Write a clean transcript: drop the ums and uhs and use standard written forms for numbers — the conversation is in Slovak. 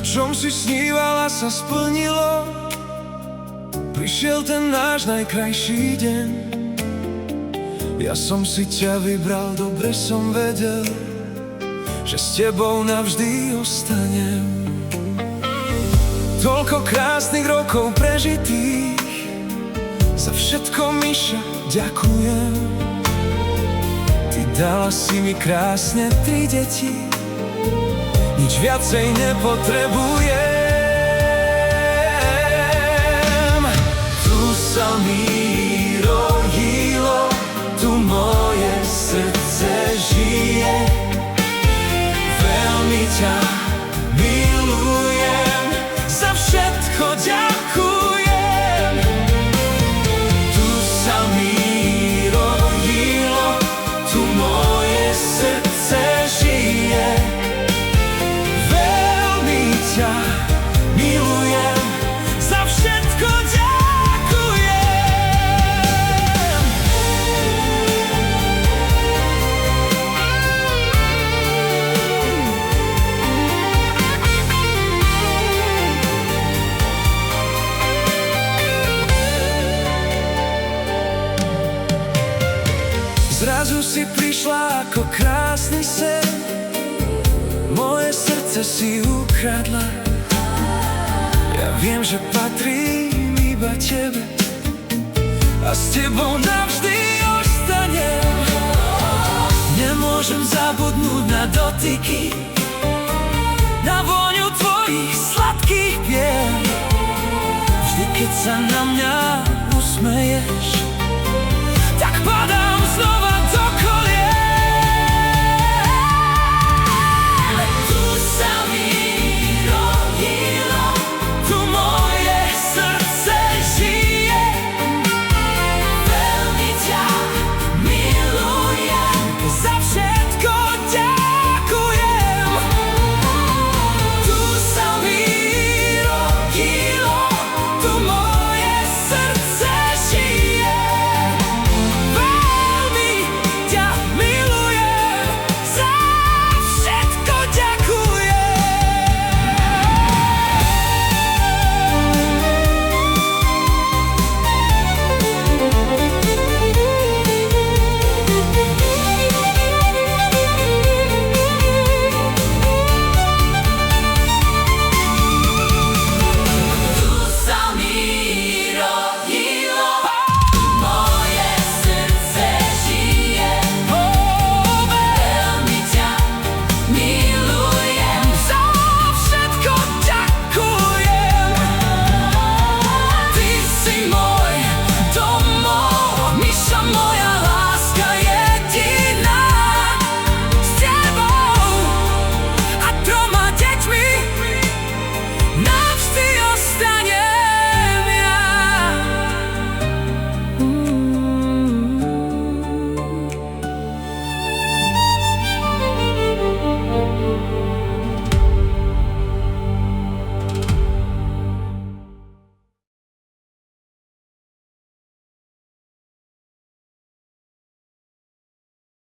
čom si snívala, sa splnilo. Prišiel ten náš najkrajší deň. Ja som si ťa vybral, dobre som vedel, že s tebou navždy ostanem. Toľko krásnych rokov prežitých, za všetko, Miša, ďakujem. Ty dala si mi krásne 3 deti, nič viacej nepotrebujem. Tu sa mi rodilo, tu moje srdce žije. Veľmi ťa milujem, za všetko ďakujem. Tu sa mi rodilo, tu moje srdce žije. Veľmi ťa milujem, za všetko ďakujem. Zrazu si prišla ako krásny sen, moje srdce si ukradla. Ja viem, že patrím iba tebe a s tebou navždy ostanem. Nemôžem zabudnúť na dotyky, na vôňu tvojich sladkých pier. Vždy, keď sa na mňa usmeješ,